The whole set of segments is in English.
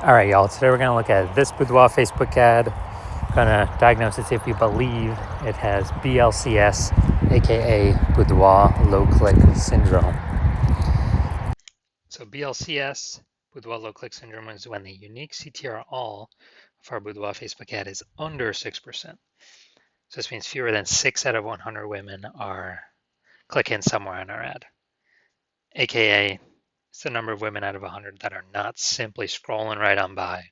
All right, y'all. Today we're going to look at this Boudoir Facebook ad. Going to diagnose it, see if we believe it has BLCS, aka Boudoir Low Click Syndrome. So BLCS, Boudoir Low Click Syndrome, is when the unique CTR all of our Boudoir Facebook ad is under 6%. So this means fewer than 6 out of 100 women are clicking somewhere on our ad, aka it's the number of women out of 100 that are not simply scrolling right on by,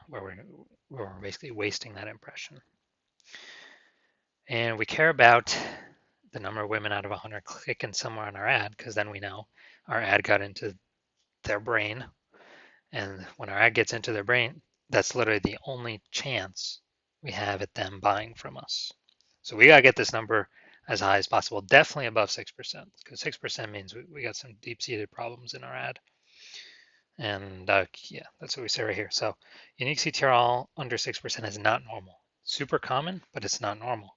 where we're basically wasting that impression. And we care about the number of women out of 100 clicking somewhere on our ad because then we know our ad got into their brain. And when our ad gets into their brain, that's literally the only chance we have at them buying from us. So we got to get this number as high as possible, definitely above 6%, because 6% means we got some deep-seated problems in our ad. And yeah, that's what we say right here. So unique CTR all under 6% is not normal. Super common, but it's not normal.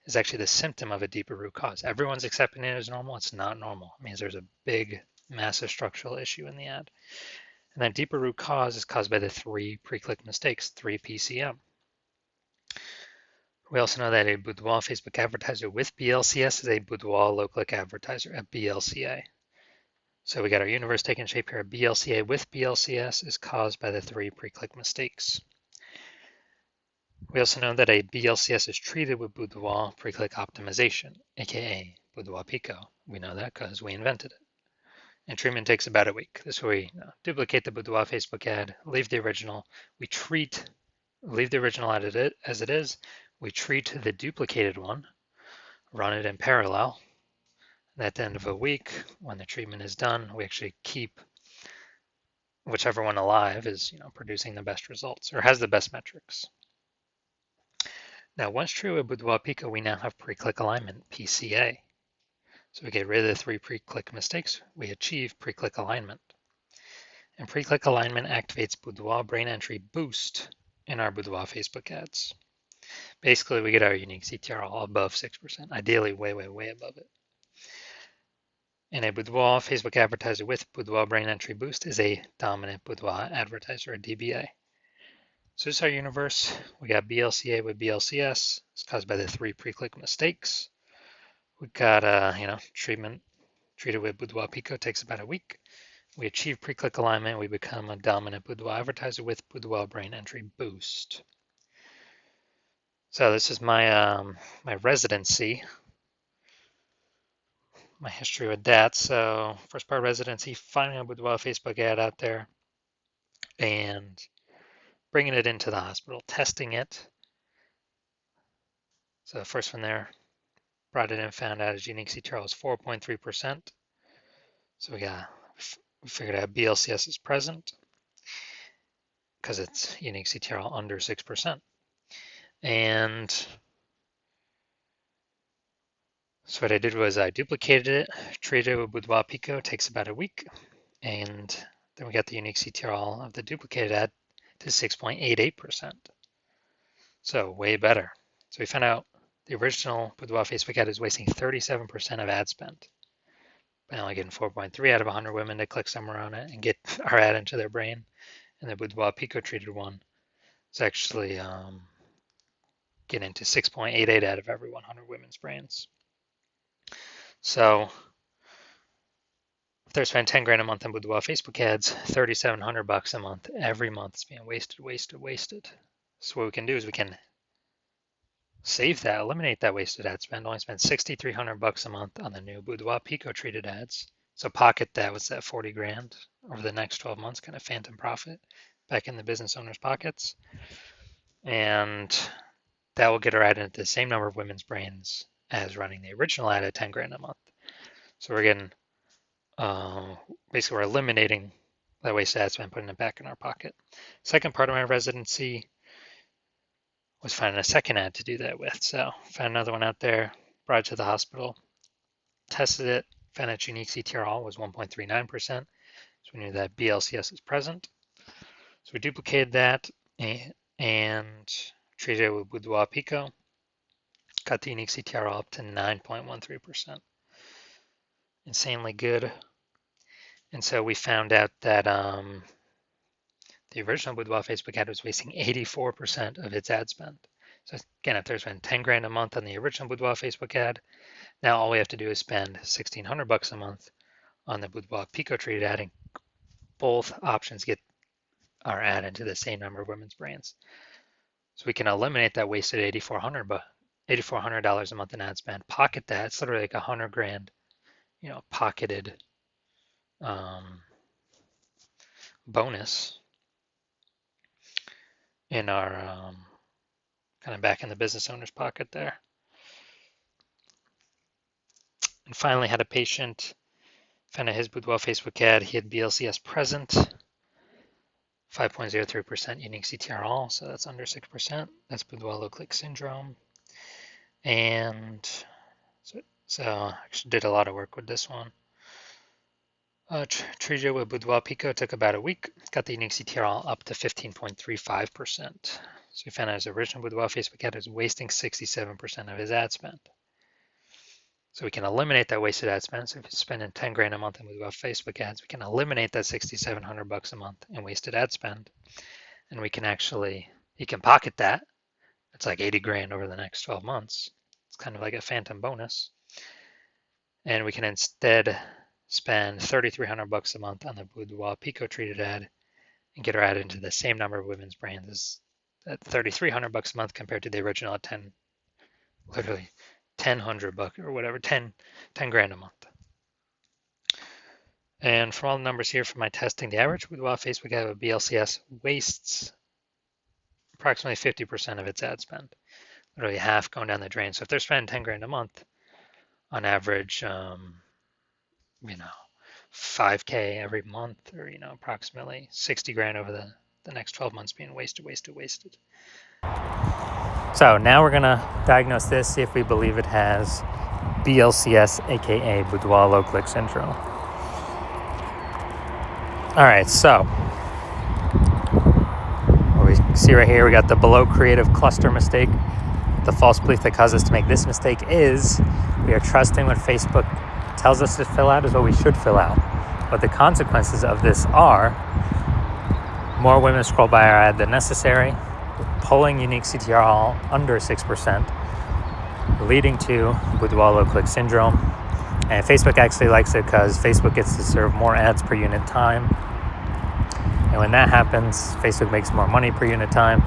Is actually the symptom of a deeper root cause. Everyone's accepting it as normal. It's not normal. It means there's a big, massive structural issue in the ad. And that deeper root cause is caused by the 3 pre-click mistakes, 3 PCM. We also know that a Boudoir Facebook advertiser with BLCS is a Boudoir low-click advertiser at BLCA. So we got our universe taking shape here. BLCA with BLCS is caused by the 3 pre-click mistakes. We also know that a BLCS is treated with Boudoir pre-click optimization, aka Boudoir Pico. We know that because we invented it. And treatment takes about a week. This is where we duplicate the Boudoir Facebook ad, leave the original. Leave the original ad as it is. We treat the duplicated one, run it in parallel. And at the end of a week, when the treatment is done, we actually keep whichever one alive is, producing the best results or has the best metrics. Now, once true with Boudoir Pico, we now have pre-click alignment, PCA. So we get rid of the 3 pre-click mistakes. We achieve pre-click alignment. And pre-click alignment activates Boudoir brain entry boost in our Boudoir Facebook ads. Basically, we get our unique CTR all above 6%, ideally way, way, way above it. And a Boudoir Facebook advertiser with Boudoir brain entry boost is a dominant Boudoir advertiser, a DBA. So this is our universe. We got BLCA with BLCS. It's caused by the 3 pre-click mistakes. We got treatment treated with Boudoir Pico takes about a week. We achieve pre-click alignment. We become a dominant Boudoir advertiser with Boudoir brain entry boost. So this is my my residency, my history with that. So first part of residency, finding a Boudoir Facebook ad out there and bringing it into the hospital, testing it. So the first one there, brought it in, found out its unique CTR was 4.3%. So we figured out BLCS is present because it's unique CTR under 6%. And so what I did was I duplicated it, treated it with Boudoir Pico, takes about a week, and then we got the unique CTR of the duplicated ad to 6.88%. So way better. So we found out the original Boudoir Facebook ad is wasting 37% of ad spend by only getting 4.3 out of 100 women to click somewhere on it and get our ad into their brain. And the Boudoir Pico treated one is actually getting to 6.88 out of every 100 women's brains. So if they're spending 10 grand a month on Boudoir Facebook ads, $3,700 a month, every month is being wasted. So what we can do is we can save that, eliminate that wasted ad spend, only spend $6,300 a month on the new Boudoir Pico treated ads. So pocket that, what's that, 40 grand over the next 12 months, kind of phantom profit back in the business owner's pockets. And that will get our ad into the same number of women's brains as running the original ad at 10 grand a month. So we're getting, basically we're eliminating that wasted ad spend, putting it back in our pocket. Second part of my residency was finding a second ad to do that with. So found another one out there, brought it to the hospital, tested it, found its unique CTR all was 1.39%. So we knew that BLCS is present. So we duplicated that and treated it with Boudoir Pico, got the unique CTR all up to 9.13%. Insanely good. And so we found out that The original Boudoir Facebook ad was wasting 84% of its ad spend. So again, if there's been 10 grand a month on the original Boudoir Facebook ad, now all we have to do is spend 1,600 bucks a month on the Boudoir Pico treated ad, and both options get our ad into the same number of women's brands. So we can eliminate that wasted $8,400 a month in ad spend, pocket that. It's literally like 100 grand, pocketed bonus in our kind of back in the business owner's pocket there. And finally, had a patient found his Boudoir Facebook ad. He had BLCS present, 5.03% unique CTR all, so that's under 6%. That's Boudoir low click syndrome. And so actually did a lot of work with this one. Treated with Boudoir Pico took about a week, got the unique CTR all up to 15.35%. So we found out his original Boudoir Facebook ad was wasting 67% of his ad spend. So we can eliminate that wasted ad spend. So if you're spending 10 grand a month in Boudoir Facebook ads, we can eliminate that 6,700 bucks a month in wasted ad spend. And we can you can pocket that. It's like 80 grand over the next 12 months. It's kind of like a phantom bonus. And we can instead spend 3,300 bucks a month on the Boudoir Pico treated ad and get our ad into the same number of women's brands at 3,300 bucks a month compared to the original at 1,000 bucks or whatever, 10 grand a month. And from all the numbers here from my testing, the average Boudoir Facebook ad with BLCS wastes approximately 50% of its ad spend, literally half going down the drain. So if they're spending 10 grand a month, on average, 5K every month, or approximately 60 grand over the next 12 months being wasted. So now we're gonna diagnose this, see if we believe it has BLCS, aka Boudoir low click syndrome. All right, so what we see right here, we got the below creative cluster mistake. The false belief that caused us to make this mistake is we are trusting what Facebook tells us to fill out is what we should fill out. But the consequences of this are more women scroll by our ad than necessary, pulling unique CTR all under 6%, leading to Boudoir low click syndrome. And Facebook actually likes it because Facebook gets to serve more ads per unit time. And when that happens, Facebook makes more money per unit time.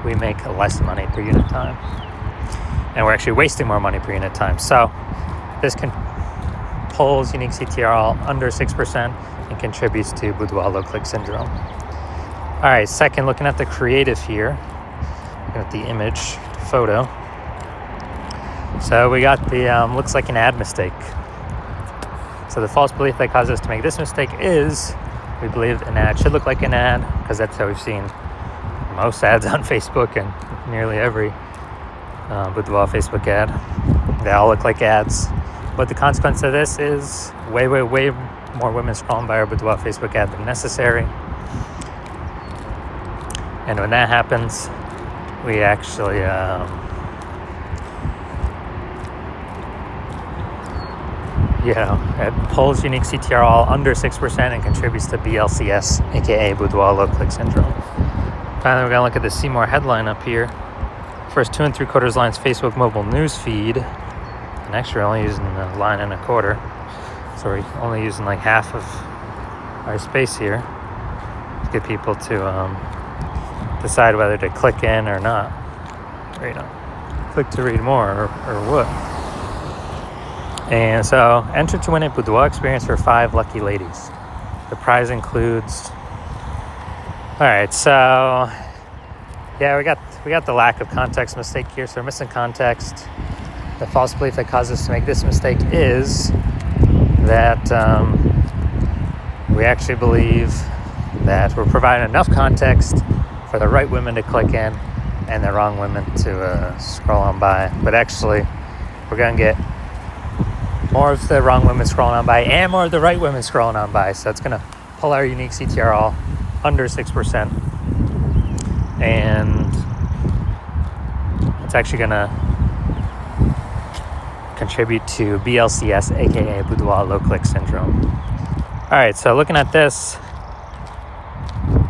We make less money per unit time. And we're actually wasting more money per unit time. So this pulls unique CTR all under 6% and contributes to Boudoir low click syndrome. All right, second, looking at the creative here, looking at the image photo. So we got the, looks like an ad mistake. So the false belief that caused us to make this mistake is we believe an ad should look like an ad, because that's how we've seen most ads on Facebook and nearly every Boudoir Facebook ad. They all look like ads. But the consequence of this is way more women scrolling by our Boudoir Facebook ad than necessary. And when that happens, we actually it pulls unique CTR all under 6% and contributes to BLCS, aka Boudoir low click syndrome. Finally, we're gonna look at the See More headline up here. First 2 3/4 lines Facebook mobile news feed. And actually, we're only using a line and a quarter, so we're only using like half of our space here to get people to decide whether to click in or not, or click to read more or what. And so, enter to win a Boudoir experience for 5 lucky ladies. The prize includes. All right, so yeah, we got the lack of context mistake here. So we're missing context. The false belief that caused us to make this mistake is that we actually believe that we're providing enough context for the right women to click in and the wrong women to scroll on by. But actually, we're going to get more of the wrong women scrolling on by and more of the right women scrolling on by. So it's going to pull our unique CTR all under 6%. And it's actually going to contribute to BLCS, aka Boudoir low click syndrome. All right, so looking at this,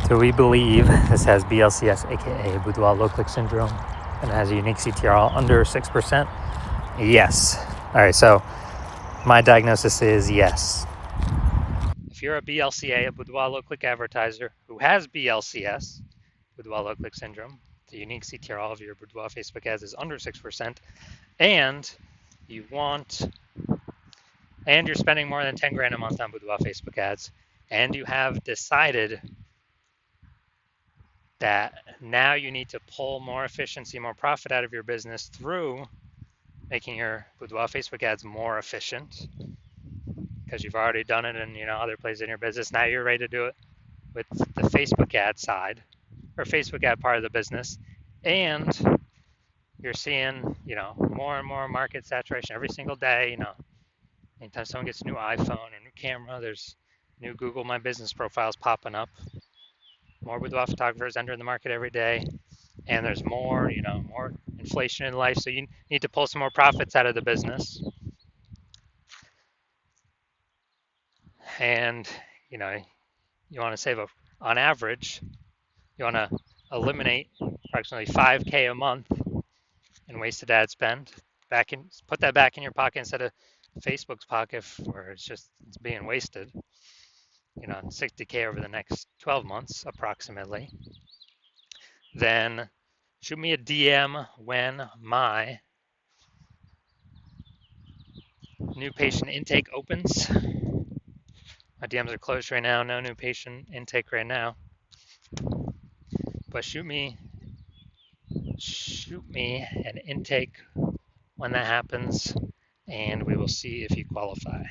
Do we believe this has BLCS, aka Boudoir low click syndrome, and has a unique CTRL under 6%? Yes. All right, so my diagnosis is yes. If you're a BLCA, a Boudoir low click advertiser who has BLCS, Boudoir low click syndrome, the unique CTRL of your Boudoir Facebook ads is under 6%, and you want, and you're spending more than 10 grand a month on Boudoir Facebook ads, and you have decided that now you need to pull more efficiency, more profit out of your business through making your Boudoir Facebook ads more efficient, because you've already done it in other places in your business. Now you're ready to do it with the Facebook ad side or Facebook ad part of the business, and you're seeing more and more market saturation every single day. Anytime someone gets a new iPhone or new camera, there's new Google My Business profiles popping up. More boudoir photographers entering the market every day, and there's more inflation in life, so you need to pull some more profits out of the business. And you want to save on average, you want to eliminate approximately 5K a month in wasted ad spend. Put that back in your pocket instead of Facebook's pocket, where it's being wasted. 60K over the next 12 months approximately. Then shoot me a DM when my new patient intake opens. My DMs are closed right now, no new patient intake right now. But shoot me an intake when that happens, and we will see if you qualify.